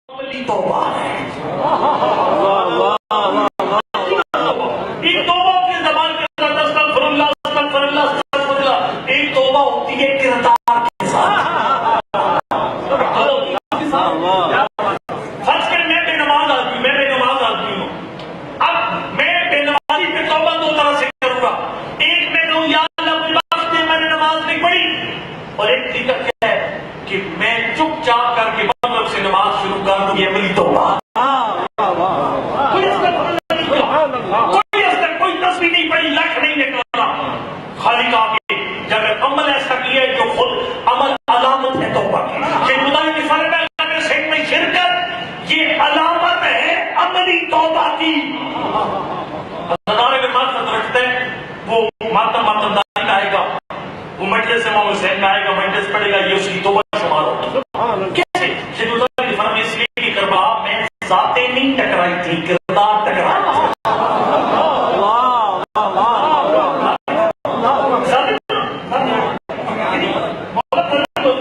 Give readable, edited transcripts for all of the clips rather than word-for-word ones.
عملی توبہ ہے. ایک توبہ کی زبان کے اندر استغفر اللہ استغفر اللہ استغفر اللہ. ایک توبہ ہوتی ہے کردار کے ساتھ. فرض کریں میں بے نماز آدمی ہوں. اب میں بے نمازی پہ توبہ دو طرح سے کروں گا. ایک میں کہوں یا اللہ مجھے بخش دے میں نے نماز نہیں پڑھی. اور ایک طریقہ کیا ہے کہ میں چپ چاپ کر کے مطلب سے نماز شروع کر دوں. یہ عملی توبہ. کوئی تصویر نہیں پڑی, لکھ نہیں نکلنا. خالی کہا کہ جب عمل ایسا کیا ہے جو خود عمل علامت ہے توبہ کی. کہ خدا کی فرق ہے میں شرکت یہ علامت ہے عملی توبہ کی. ہمارے میں مقصد رکھتے ہیں وہ ماتم داری کا آئے گا, وہ مجلس سے مولا حسین میں آئے گا, مجلس پڑے گا, یہ اس کی توبہ شمار ہوگا. کیسے؟ خدا کی فرق اس لیے کہ کربلا میں ذاتیں نہیں ٹکرائی تھی, کردار ٹکرایا. تو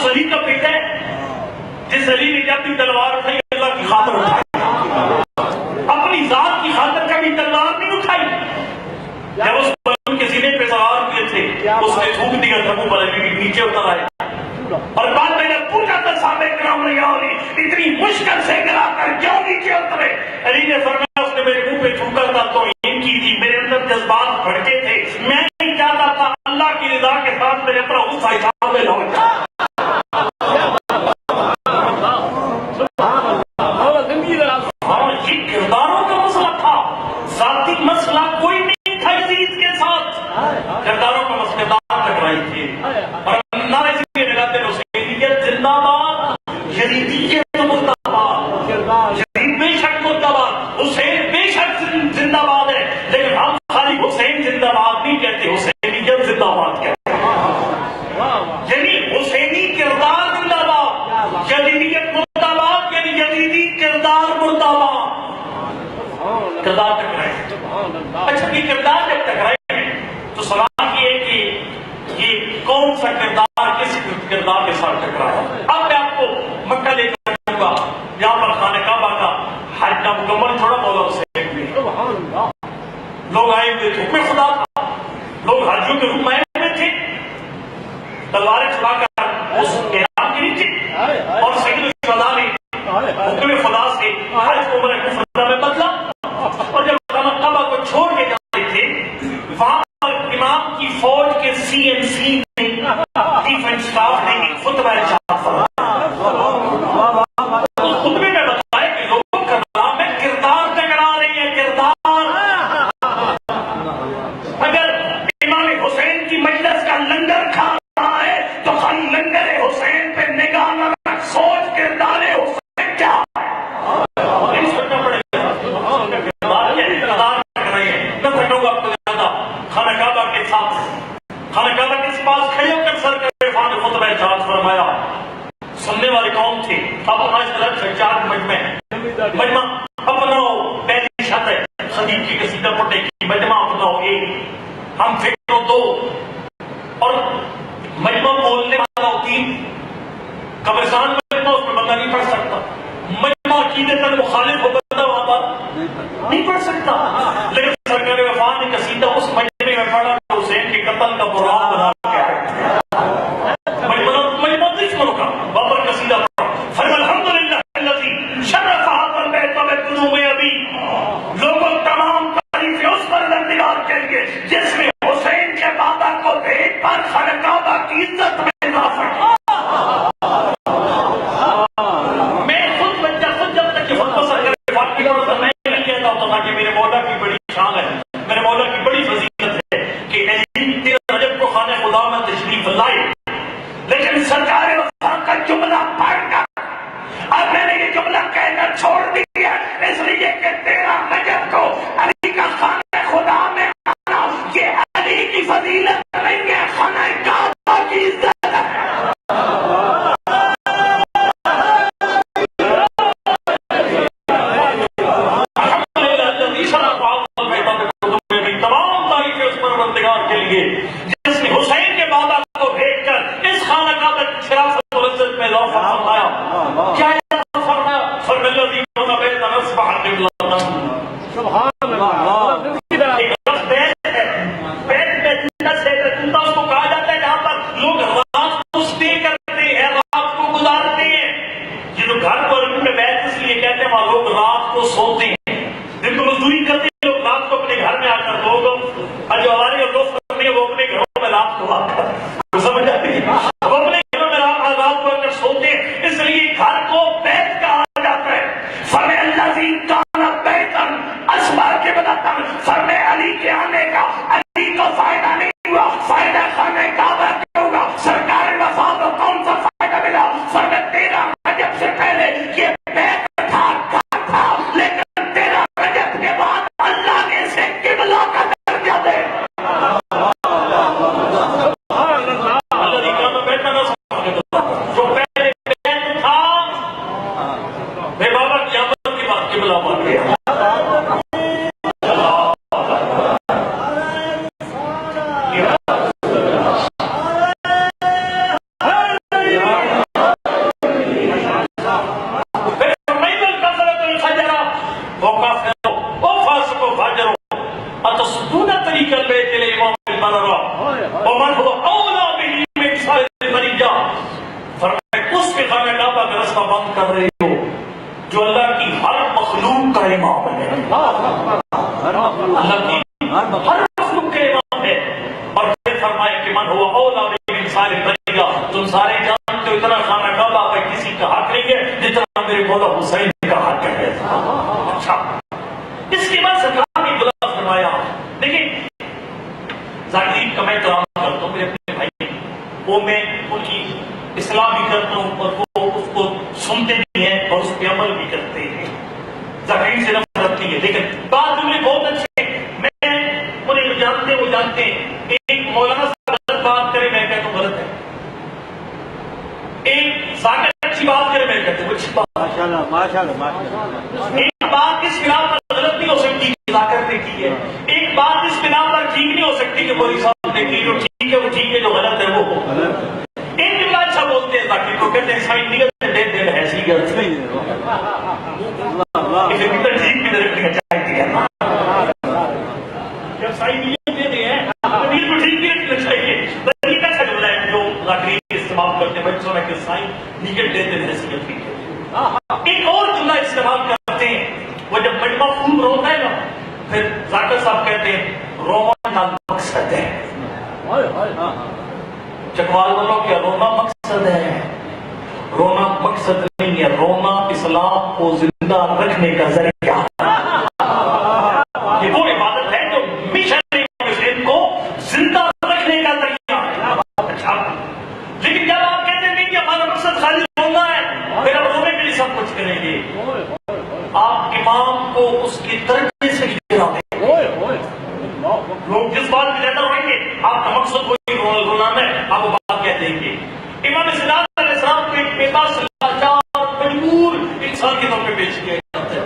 علی کا بیٹا ہے جس علی نے جب بھی تلوار اٹھائی اللہ کی خاطر اٹھائی, اپنی ذات کی خاطر کبھی تلوار نہیں اٹھائی. جب اس ان کے سینے پہ سوار ہوئے تھے اس نے تھوک دیا تھا, وہ نیچے اتر آئے اور بعد میں نے پوچھا تھا صاحب کرام نے اتنی مشکل سے گرا کر کیوں نیچے اترے. علی نے فرمایا اس نے میرے منہ پہ تھوکا تھا تو ان کی تھی, میرے اندر جذبات بھڑکے تھے, میں نہیں چاہتا تھا اللہ کی رضا کے ساتھ میرے اپنا غصہ حساب میں لوٹ جائے. یہ کرداروں کا مسئلہ تھا, ذاتی مسئلہ کوئی نہیں تھا. عزیز کے ساتھ کرداروں کا مسئلہ ٹکرائی تھی. اور نعرے اس لیے لگاتے ہیں حسینیت زندہ باد, یزیدیت مردہ باد. یزید بے شک مردہ باد, حسین بے شک زندہ باد ہے, لیکن ہم خالی حسین زندہ باد نہیں کہتے, حسینیت زندہ باد کہتے ہیں. یعنی حسینی کردار زندہ باد, یزیدیت مردہ باد, یعنی یزیدی کردار مردہ باد. کردار ٹکرائے. اچھا یہ کردار جب ٹکرائے تو سوال یہ ہے کہ یہ کون سا کردار کس کردار کے ساتھ ٹکرایا. اب میں آپ کو مکہ لے کر جاؤں گا, یہاں پر خانہ کعبہ کا حج کا مکمل تھوڑا مولا حسین میں لوگ آئے ہوئے تھے, میں خدا تھا, لوگ حاجیوں کے روپ میں آئے ہوئے تھے, تلواریں چھڑا کر اس احرام کے نیچے, اور سید الشہداء نے حکم خدا سے حج کو عمرہ مفردہ میں بدلا. اور جب خانہ کعبہ کو چھوڑ کے جاتے تھے وہاں پر امام کی فوج کے CNC نے ڈیفنس اسٹاف نے ایک خطبہ ارشاد فرمایا. اس خطبے میں بتایا کہ لوگوں کا نام ہے کردار ٹکرا رہی ہے, کردار. اگر امام حسین کی مجلس کا لنگر کھا رہا ہے تو خالی لنگر حسین پہ نگاہ نہ رکھ, سوچ کردار حسین کیا ہے. سوچنا پڑے گا کردار ٹک رہے ہیں. میں بھٹوں گا آپ کو زیادہ خانہ کعبہ کے ساتھ, خانہ کعبہ کے پاس کھڑے ہو کر سر کے عرفان نے خطبہ ارشاد فرمایا. سننے والے کون تھے؟ اب ہمارے طرف سجاد مجمع ہے, مجمع اپنا ہو, پہلی چھت ہے خطیب کی قصیدہ پڑھنے کی, مجمع اپنا ہو ایک, ہم فکر ہو دو, اور مجمع بولنے والا ہو تین. قبرستان مجمع اس میں بندہ نہیں پڑھ سکتا, مجمع عقیدت مخالف ہو بندہ وہاں پر نہیں پڑھ سکتا. لیکن سرکار وفا نے قصیدہ اس مجمع میں پڑھا کہ حسین کے قتل کا برا بنا کے آئے. مجمع دشمنوں کا بابر قصیدہ پڑھا. الحمدللہ الذی شرف هذا البیت بالقدوم ابی. لوگوں تمام تعریفیں اس پروردگار کے لیے جس نے حسین کے بابا کو دیکھ پر خانہ کعبہ کی عزت میں اضافہ کیا. تم سارے جانتے ہو اتنا خانہ کعبہ پہ کسی کا حق نہیں ہے جتنا میرے مولا حسین کا حق ہے. اچھا اس کے بعد سرکار نے بلا فرمایا. دیکھیں ذاکرین کا میں احترام کرتا ہوں، میرے اپنے بھائی، وہ میں ان کی اصلاح بھی کرتا ہوں اور وہ اس کو سنتے بھی ہیں اور اس پہ عمل بھی کرتے ہیں. ذاکرین سے نفرت نہیں ہے، لیکن بات جملے بہت اچھے ہیں. میں انہیں جانتے وہ جانتے ہیں. ایک مولانا سے غلط بات کرے میں کہتا ہوں غلط ہے، ایک ذاکر اچھی بات کرے میں کہتا ہوں اچھی بات. ایک بات اس بنا پر غلط نہیں ہو سکتی کہ ذاکر نے کی ہے، ایک بات اس بنا پر ٹھیک نہیں ہو سکتی کہ کوئی صاحب نے کی. جو ٹھیک ہے وہ ٹھیک ہے، جو غلط ہے وہ ایک جملہ اچھا بولتے ہیں ذاکر کو کہتے ہیں سائن نیت دے دے ایسی غلط نہیں اسے بھی تنظیم کی طرف لکھنا چاہیے نا. جب سائن نیت دے دے ہیں نیت کو ٹھیک بھی رکھنا چاہیے. طریقہ اچھا جملہ ہے جو ذاکرین استعمال کرتے ہیں بچوں میں کہ سائن نیت دے دے ایسی غلط نہیں ہے. ایک اور جملہ استعمال کرتے ہیں وہ جب مجمع خوب روتا ہے نا پھر ذاکر صاحب کہتے ہیں رونا کا مقصد ہے. چکوال والوں کیا رونا مقصد ہے؟ رونا مقصد نہیں ہے، رونا اسلام کو زندہ رکھنے کا ذریعہ. یہ وہ عبادت ہے جو مشن مسلم کو زندہ رکھنے کا ذریعہ ہے. اچھا لیکن جب آپ کہتے ہیں کہ ہمارا مقصد خالی رونا ہے پھر ہم رونے کے لیے سب کچھ کریں گے، آپ امام کو اس کے درجے سے گرا دیں. لوگ جس بات میں زیادہ روئیں گے آپ کا مقصد وہی رونا ہے، آپ وہ بات کہہ دیں گے. امام صاحب علیہ السلام کے بے بس لاچار مجبور انسان کے طور پہ پیش کیا جاتا ہے.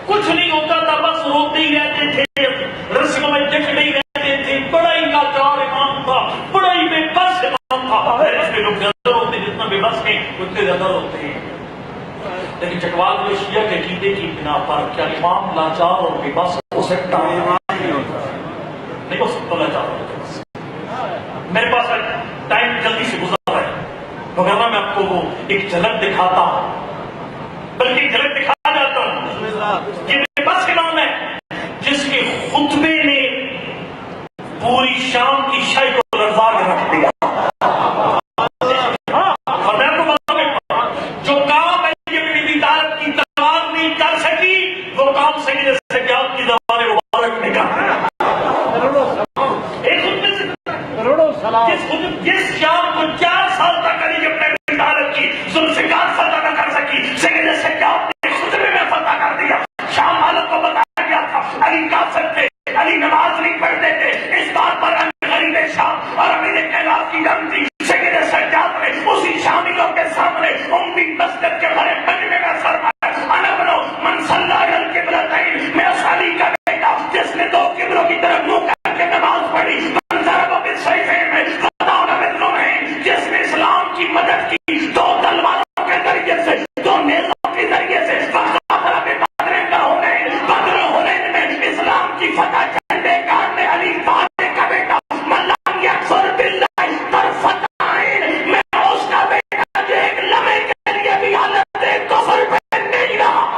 کچھ نہیں ہوتا تھا، بس روتے ہی رہتے تھے، رسیوں میں دکھ نہیں رہتے تھے. بڑا ہی لاچار امام تھا، بڑا ہی بے بس امام تھا. اس میں لوگ زیادہ روتے ہیں، جتنا بے بس ہیں اتنے زیادہ روتے ہیں. لیکن چکوال میں شیعہ کے عقیدے کی بنا پر کیا امام لاچار اور بے بس ہو سکتا ہے؟ نہیں ہو سکتا لاچار اور بے بس. میرے پاس ٹائم جلدی سے گزر رہا ہے وغیرہ میں آپ کو وہ ایک جھلک دکھاتا ہوں، بلکہ ایک جھلک دکھا جاتا ہوں. یہ بے بس کے نام ہے جس کے خطبے نے پوری شام کی شے کو لرزا کے رکھ دیا. اور میں آپ کو بتاؤں جو کام عدالت کی تلوار نہیں کر سکی وہ کام سید سجاد کی زبان مبارک نے کہا. ایک خطبے سے جس شام کو 4 سال تک علی اپنے عدالت کی ذوالفقار فتح نہ کر سکی سید سجاد نے خطبے میں فتح کر دیا. شام حالت کو بتایا گیا تھا علی کافر تھے، علی نماز نہیں پڑھتے تھے. اس بات پر غریب شام اور امیر کیلاف کی جنگ تھی. سید سجاد نے اسی شامیوں کے سامنے امتی مسجد کے بڑے مجمع میں فرمایا انا بنو من صلی علی القبلتین، میں اس علی کا بیٹا جس نے 2 قبلوں کی طرف منہ کر کے نماز پڑھی. من ضرب بالسیفین میں فتح بالرمحین، جس نے اسلام کی مدد کی 2 تلواروں کے ذریعے سے، 2 نیزوں کے ذریعے سے. بدر حنین میں اسلام کی فتح جھنڈے گاڑنے علی فاتح کا بیٹا من لم یکفر باللہ طرفۃ عین، میں اس کا بیٹا جو ایک لمحے کے لیے بھی حالت کفر پہ نہیں رہا.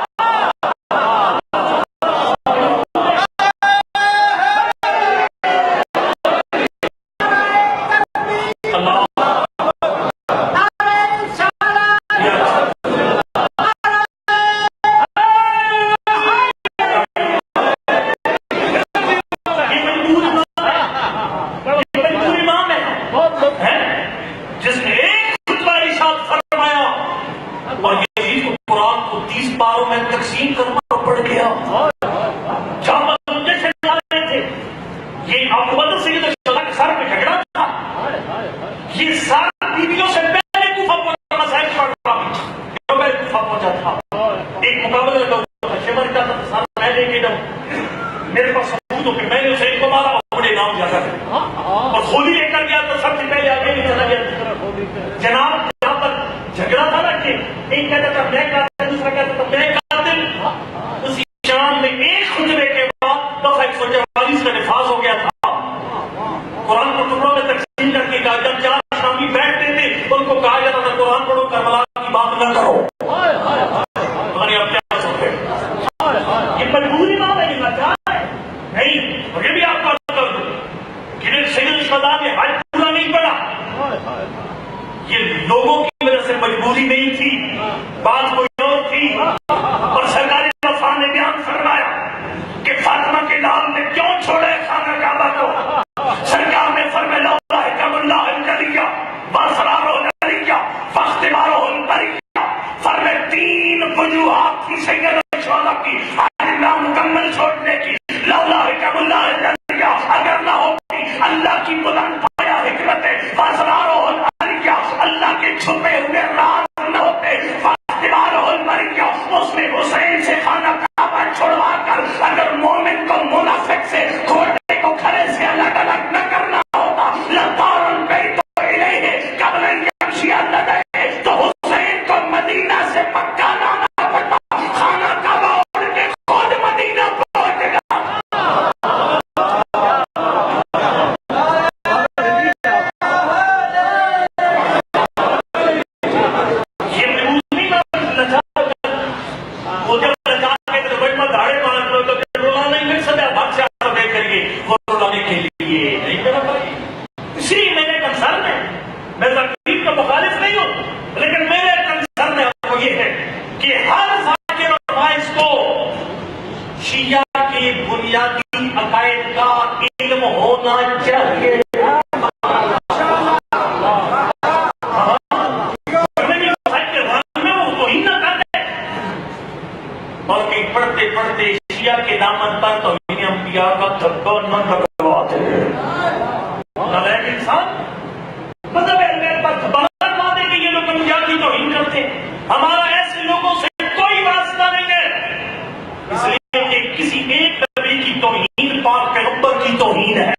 یہ لوگوں کی وجہ سے مجبوری نہیں تھی، بات کوئی اور تھی. اور سرکار وفا نے بیان فرمایا کہ فاطمہ کے لال نے کیوں چھوڑے خانہ کعبہ کو. سرکار نے فرمایا لولا حکم اللہ الجلیہ واسرارہ الجلیہ واختبارہ البریہ. فرمایا 3 وجوہات تھی سید الشہداء کی نام مکمل چھوڑنے کی. لولا حکم اللہ الجلیہ، اگر نہ ہوتی اللہ کی بلند پایا حکمت واسرارہ البریہ، اللہ کے چھپے ہوئے راز نہ ہوتے. واختبارہ البریہ، اس نے حسین سے خانہ کعبہ چھڑوا کر اگر مومن کو منافق سے گھوڑے کو کھڑے سے الگ الگ نہ کرنا ہوتا لطار البیت الیہ قبل ان یمشی لدیہ، تو حسین کو مدینہ سے مکہ لانا پڑتا. خانہ کعبہ اڑ کے خود مدینہ پہنچ گیا. بنیادی عقائد کا علم ہونا چاہیے. اور کہ پڑھتے پڑھتے شیعہ کے دامن پر توہین انبیاء کا دھبا نہ لگواتے. نالائق انسان مذہب اہل پر دھبا نہ لگواتے کہ یہ لوگ انبیاء کی توہین کرتے ہیں. ہمارا ایسے لوگوں سے کوئی واسطہ نہیں ہے، اس لیے کہ کسی ایک نبی کی توہین پاک پیغمبر کی توہین ہے.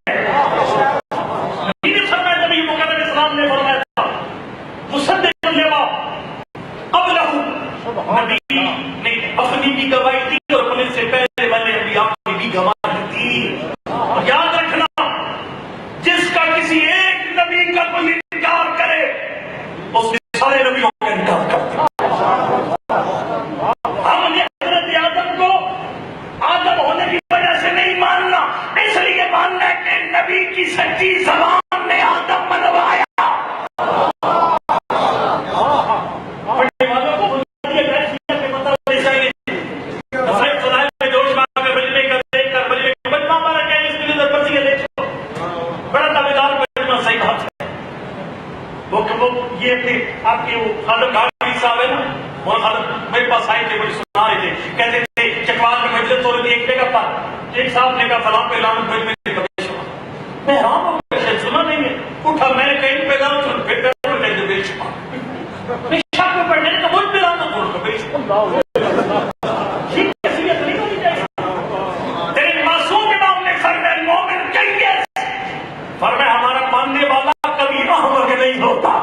نبی نے فرمایا، نبی مقصد علیہ السلام نے فرمایا تھا مصدق لما قبلہ، نبی نے اپنی بھی گواہی دی اور اپنے سے پہلے والے انبیاء کی بھی گواہی دی. اور یاد رکھنا، جس کا کسی ایک نبی کا کوئی انکار کرے اس نے سارے نبیوں کا انکار کر دیا. ہم نے حضرت آدم کو آدم ہونے کی وجہ سے نہیں ماننا، اس لیے ماننا ہے کہ نبی کی سچی زبان نے آدم منوایا. آپ کے وہ خالد گاڑی صاحب ہے نا، وہ خالد میرے پاس آئے تھے، مجھے سنا رہے تھے، کہتے تھے چکوال کی مجلس ہو رہی تھی ایک جگہ پر، ایک صاحب نے کہا فلاں پہ لانت بھائی میں نے کبھی سنا. میں حیران ہو گیا، شاید سنا نہیں ہے. اٹھا میں نے کہیں پہ لانت سن، پھر کہتے بے شمار میں شک میں پڑھنے تو مجھ پہ لانت بول کر بے شمار. یہ کیفیت نہیں ہونی چاہیے. تیرے معصوم امام نے فرمایا مومن کہیے، فرمایا ہمارا ماننے والا کبھی احمق نہیں ہوتا.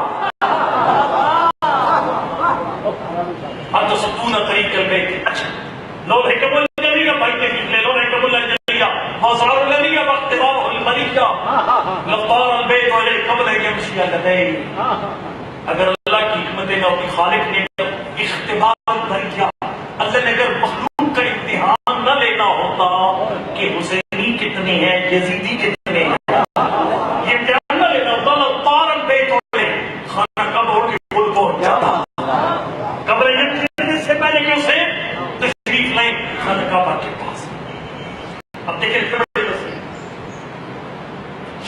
ستون طریق کر گئے. اچھا لو حکم الجلیہ بھائی نے لے لو حکم الجلیہ موسار الجلیہ واختبار البریہ لطار البیت الیہ قبل یمشی لدیہ. اگر اللہ کی حکمت نے اپنی خالق نے اختبار البریہ، اللہ نے اگر مخلوق کا امتحان نہ لینا ہوتا کہ حسینی کتنے ہیں یزیدی کتنے ہیں، یہ امتحان نہ لینا ہوتا لطار البیت الیہ، خانہ کعبہ اڑ کے خود پہنچ جاتا. قبل یمشی سے پہلے کہ اسے تشریف لائیں خانہ کعبہ کے پاس. اب دیکھیں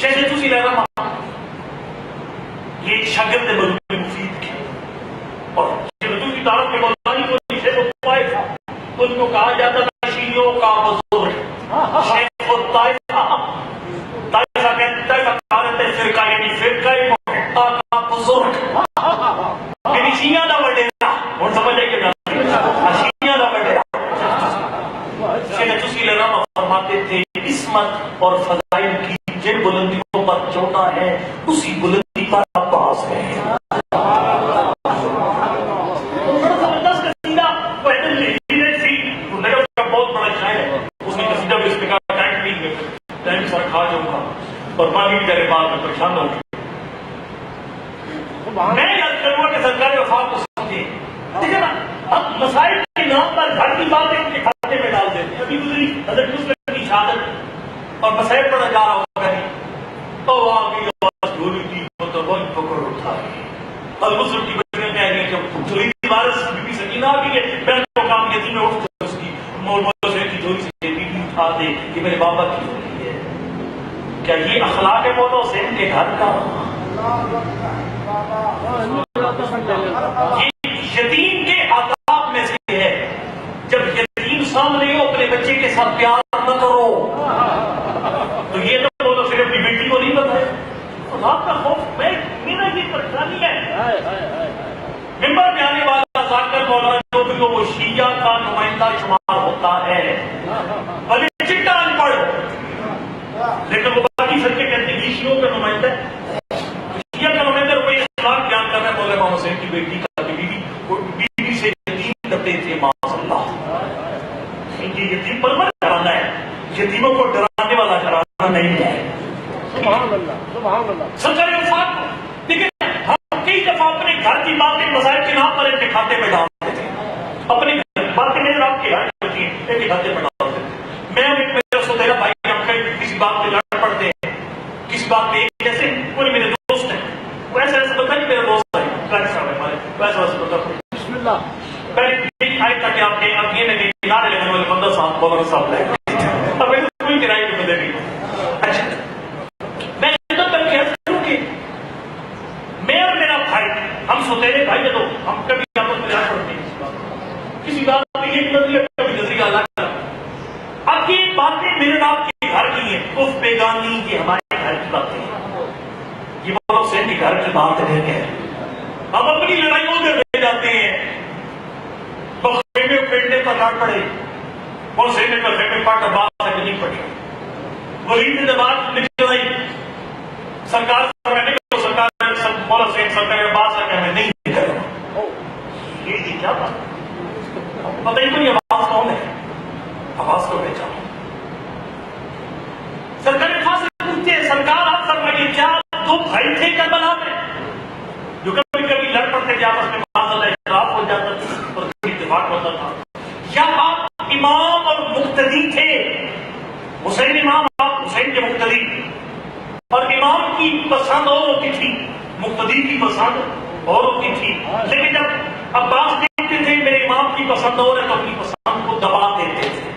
شیخ توسی رحمہ یہ ایک شاگرد مولوی مفید کی، اور شیخ توسی دعوت کے مولانی کو شیخ الطائف تھا، ان کو کہا جاتا تھا شیعوں کا بزرگ. شیخ الطائفہ، طائفہ کہتا ہے فرقہ یعنی فرقہ محقہ کا بزرگ، یعنی شیعہ نہ وڈیرا. اور سمجھے کہ فرماتے تھے عصمت اور فضائل کی جن بلندیوں پر چوٹا ہے اسی بلندی پر عباس ہے. بہت بڑا شاعر ہے، اس نے قصیدہ بھی اس میں کہا ٹائم نہیں ہے، ٹائم سر کھا جاؤں گا اور مالی بھی تیرے بعد میں پریشان ہوں گی. میں یاد کروں گا کہ سرکار وفات کو سمجھے. دیکھیں نا، اب مسائل کے نام پر گھر کی باتیں ان کے کھاتے میں ڈال دیتے ہیں. ابھی گزری حضرت مسلم کی شہادت اور مسائل پڑھا جا رہا ہوگا نہیں تو آگئی آواز ڈھولی کی تو وہ پکڑ اٹھائی المسلم کی بچیاں کہہ رہی ہیں کہ جھولی کی وارث بی بی سکینہ آ گئی ہے، میں تو کام یتیم میں اٹھ کر اس کی مولا حسین کی جھولی سے بی بی اٹھا دے، یہ میرے بابا کی جھولی ہے. کیا یہ اخلاق ہے مولا حسین کے گھر کا؟ یہ یتیم کے آداب میں سے ہے. جب یتیم سامنے ہو اپنے بچے کے ساتھ پیار نہ کرو. تو یہ تو مولا صرف اپنی بیٹی کو نہیں بتائے. خدا کا خوف میرا یہ پریشانی ہے. ممبر میں آنے والا ذاکر مولانا جو بھی ہو وہ شیعہ کا نمائندہ شمار ہوتا ہے، بھلے چٹا ان پڑھ، لیکن وہ باقی فرقے کہتے ہیں یہ شیعوں کا نمائندہ ہے. شیعہ کا نمائندہ کوئی اخلاق بیان کر رہا ہے مولانا امام حسین کی بیٹی کا. بیوی سے یتیم کرتے تھے معاذ اللہ. یہ یتیم پرور کرانا ہے، یتیموں کو ڈرانے والا کرانا نہیں ہے. سبحان اللہ سبحان اللہ. سرکار وفات دیکھیں، ہم کئی دفعہ اپنے گھر کی باتیں مسائل کے نام پر ان کے کھاتے میں ڈالتے تھے. اپنی باتیں میرے آپ کے گھر کی ہوتی ہیں ان کے کھاتے میں ڈالتے تھے. میں میرا سوتیلا بھائی ہم کسی بات پہ لڑ پڑتے ہیں، کسی بات پہ جیسے کوئی میرے دوست ہیں، ویسے ایسا بتا کہ میرا دوست ہے صاحب ہمارے، ویسا ویسا بتا بسم اللہ. پہلے آئے تھا کہ آپ نے اب یہ نہیں کنارے لگنے والے بندہ صاحب مولانا صاحب لے اب کوئی کرائے کے بندے نہیں. اچھا میں ادھر تک کہہ سکوں کہ میں اور میرا بھائی ہم سوتیلے بھائی تو ہم کبھی آپس میں لڑ پڑتے ہیں کسی بات پہ ایک نظریہ کبھی نظریہ الگ. اب یہ باتیں میرے آپ کے گھر کی ہیں، کف بیگانی یہ ہمارے گھر کی باتیں ہیں. یہ مولا حسین کے گھر کی بات ہے. ہم اپنی لڑائیوں میں رہ جاتے ہیں، خیمے پھیرنے پر لڑ پڑے. مولا حسین نے کہا خیمے پاٹ عباس سے نہیں پڑی. ولید نے بات نکل آئی سرکار فرمانے کو، سرکار نے مولا حسین سرکار عباس سے کہا میں نہیں نکلوں. یہ کیا بات پتہ ہی کوئی عباس کون ہے؟ عباس کو پہچانا. سرکار خاص پوچھتے ہیں سرکار آپ فرمائیے کیا دو بھائی تھے کربلا میں جو کبھی کبھی لڑ پڑتے تھے آپس میں، معاذ اللہ اختلاف ہو جاتا تھا اور کبھی اتفاق ہوتا تھا، یا آپ امام اور مقتدی تھے؟ حسین امام، آپ حسین کے مقتدی. اور امام کی پسند اور ہوتی تھی، مقتدی کی پسند اور ہوتی تھی. لیکن جب عباس دیکھتے تھے میرے امام کی پسند اور ہے تو اپنی پسند کو دبا دیتے تھے.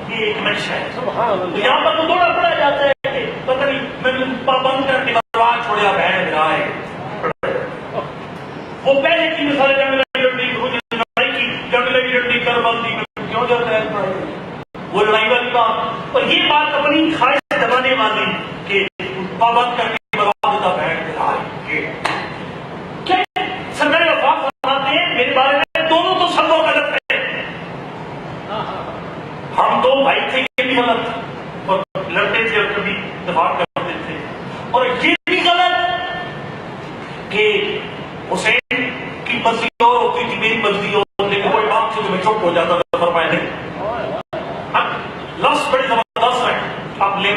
یہ ایک نقشہ ہے. یہاں پر تو تھوڑا پڑا جاتا ہے کہ پتہ نہیں میں پابند کر کے مروا چھوڑیا بہن میرا ہے. وہ پہلے کی مثال کی کربلتی میں کیوں جاتا ہے وہ لڑائی والی بات. اور یہ بات اپنی خواہش دبانے والی کہ پابند کر کے مروا دیتا بہن میرا ہے. سرکار وفات فرماتے ہیں میرے بارے میں دونوں تو سب غلط ہے. ہم دو بھائی تھے یہ بھی غلط اور لڑتے تھے اور کبھی دفاع کرتے تھے. اور یہ بھی غلط کہ حسین کی مرضی اور ہوتی تھی میری مرضی اور، لیکن کوئی بات تھی جو میں چپ ہو جاتا تھا فرمایا نہیں. اب لفظ بڑے زبردست ہیں. اب لے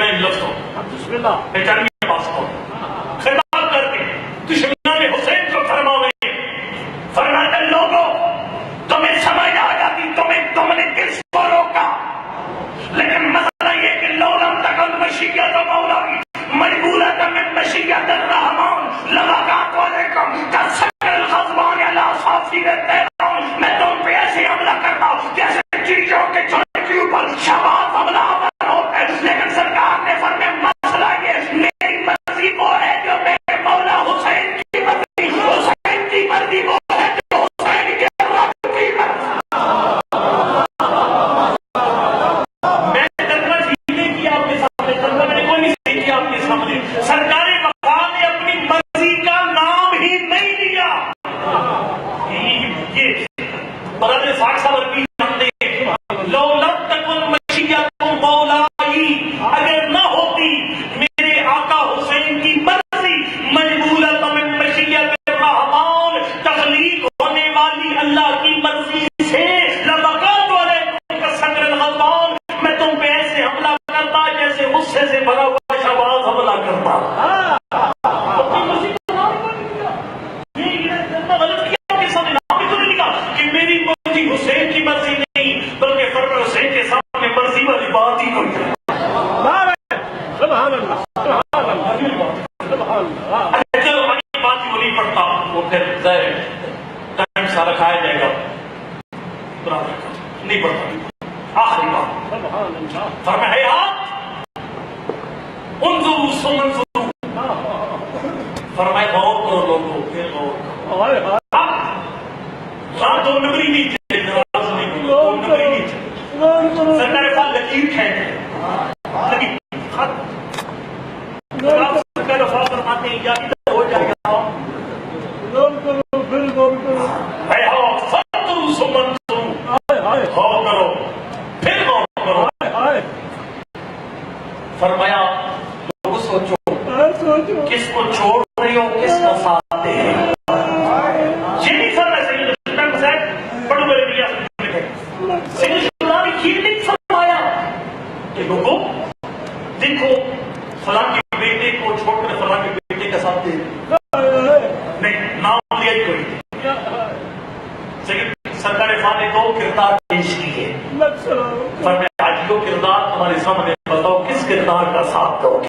چلو اگلی بات ہی وہ نہیں پڑھتا، وہ پھر ظاہر ٹائم سارا کھایا جائے گا، نہیں پڑھتا. آخری بات فرمایا انظروا ثم انظروا، فرمایا غور کرو لوگوں، پھر غور کرو. دو نمبری نہیں تھے، دو نمبری نہیں تھے. سرکار خان لکیر کھینچ لگی خط سرکار خان فرماتے ہیں یا ادھر ہو جائے گا. غور کرو پھر غور کرو، فانظروا ثم انظروا، غور کرو پھر غور کرو. فرمایا لوگ سوچو کس کو چھوڑ رہے ہو، کس کو ساتھ دے رہے ہو. یہ نہیں فرمایا سید الشہداء صاحب بڑے بڑے میاں سید الشہداء نے یہ نہیں فرمایا کہ لوگوں دیکھو فلاں کے بیٹے کو چھوڑ کر فلاں کے بیٹے کا ساتھ دے رہے. نہیں، نام لیا ہی کوئی. سرکار خان نے دو کردار پیش کیے. فرمایا آج دو کردار تمہارے سامنے، بتاؤ کس کردار کا ساتھ دو گے.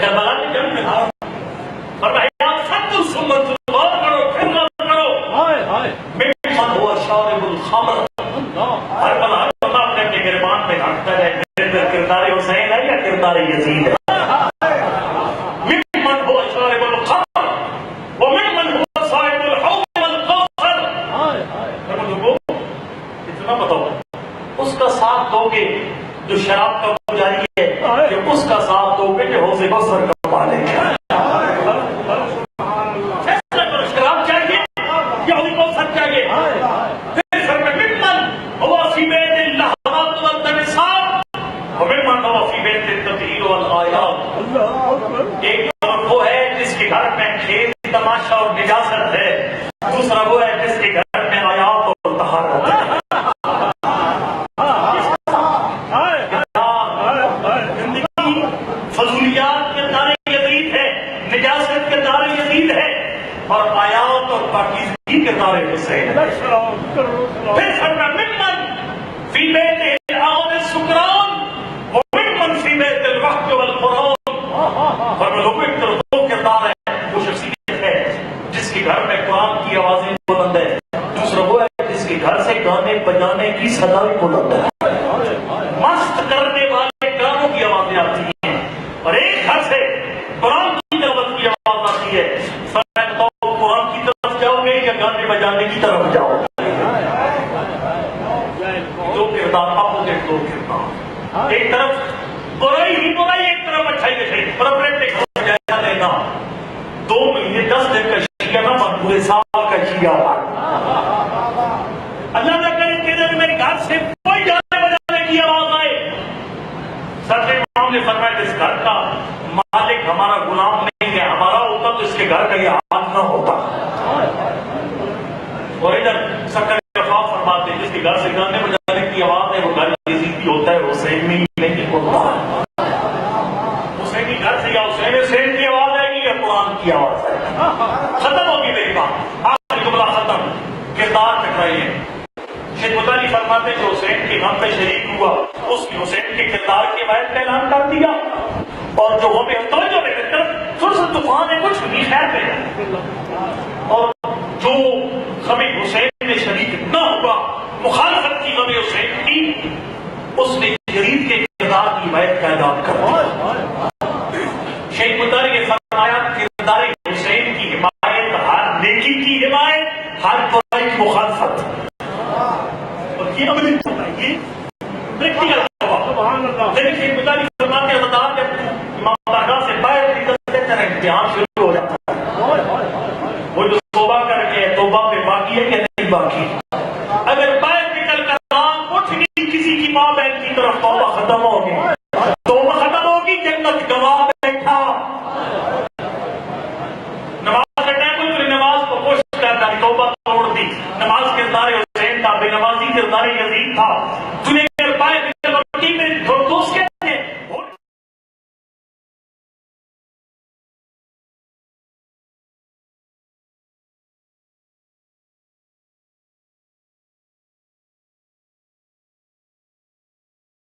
کربلا میں جنگ میں تھا. فرمایا فانظروا ثم انظروا، غور کرو پھر غور کرو. ممن هو شارب الخمر، ہر بلا اپنے اپنے گربان میں گھانٹتا جائے. کردار حسین ہے یا کردار یزید ہے؟ ممن هو شارب الخمر وممن هو صاحب الحوض والكوثر. اتنا بتاؤ اس کا ساتھ دو گے جو شراب کا پجاری ہے، کہ اس کا ساتھ دو گے جو حوض کوثر کا مالک ہے. فیصلہ کرو، شراب چاہیے یا حوض کوثر چاہیے. پھر فرمایا ممن هو فی بیت اللہوات والتمثال وممن هو فی بیت التطہیر والآیات. ایک وہ ہے جس کے گھر میں کھیل تماشا اور نجاست ہے، دوسرا وہ ہے جس کے گھر میں آیات اور طہارت ہے. فضولیات کے دار یزید ہے، نجاست کے دار یزید ہے، اور آیات اور پاکیزگی کے دار حسین ہے. پھر فرمایا ممن فی بیت العود السکران وممن فی بیت الوحد والقرآن. فرمایا لوگوں ایک طرف دو کردار ہے، وہ شخصیت ہے جس کے گھر میں قرآن کی آوازیں بلند ہے، دوسرا وہ ہے جس کے گھر سے گانے بجانے کی صدایں بلند ہے، مست کرنے والے گانوں کی آوازیں آتی ہیں، اور ایک گھر سے قرآن کی تلاوت کی آواز آتی ہے. فرمایا تو قرآن کی طرف جاؤ گے یا گانے بجانے کی طرف جاؤ گے؟ دو کردار، اپوزٹ دو کردار. ایک طرف برائی ہی برائی، ایک طرف اچھائی ہی اچھائی. پرفیکٹ ایک جائزہ لینا. 2 مہینے 10 دن کا شیعہ نہ بن، پورے سال کا شیعہ بن. اللہ نہ کرے کہ میرے گھر سے کوئی گانے بجانے کی آواز آئے. سر امام نے فرمایا اس گھر کا مالک ہمارا غلام نہیں ہے، ہمارا ہوتا تو اس کے گھر کا یہ حال نہ ہوتا. اور ادھر سرکار وفا فرماتے جس کے گھر سے گانے بجانے کی آواز ہے وہ گھر یزیدی ہوتا ہے، حسینی نہیں ہوتا. حسینی گھر سے یا حسین کی آواز آئے گی یا قرآن کی آواز آئے گی. ختم ہوگی میری بات. آخری جملہ ختم. کردار ٹکرائیے. شیخ مطالعی فرماتے جو حسین کے غم پہ شریک ہوا اس نے حسین کے کردار کی حمایت کا اعلان کر دیا، اور جو ہمیں توجہ میں تھوڑا سا طوفان ہے کچھ نہیں خیر پہ، اور جو غم حسین میں شریک نہ ہوا، مخالفت کی غم حسین کی، اس نے یزید کے کردار کی حمایت کا اعلان کر دیا. شیخ مطالعی نے فرمایا کردار حسین کی حمایت ہر نیکی کی حمایت، ہر برائی کی مخالفت. یہ عملی یہ پریکٹیکل لیکن شیخ مطالعی فرماتے ہیں جب امام بارگاہ سے باہر نکلتے ہیں امتحان شروع ہو جاتا ہے. وہ جو توبہ کر کے توبہ پہ باقی ہے کہ نہیں باقی. اگر باہر نکل کر آنکھ اٹھ گئی کسی کی ماں بہن کی طرف، توبہ ختم ہوگی، توبہ ختم ہوگی، جنت گواہ بیٹھا. نماز کا ٹائم کوئی نماز کو کوشش کرتا، توبہ توڑ دی. نماز کردار حسین تھا، بے نمازی کردار یزید تھا.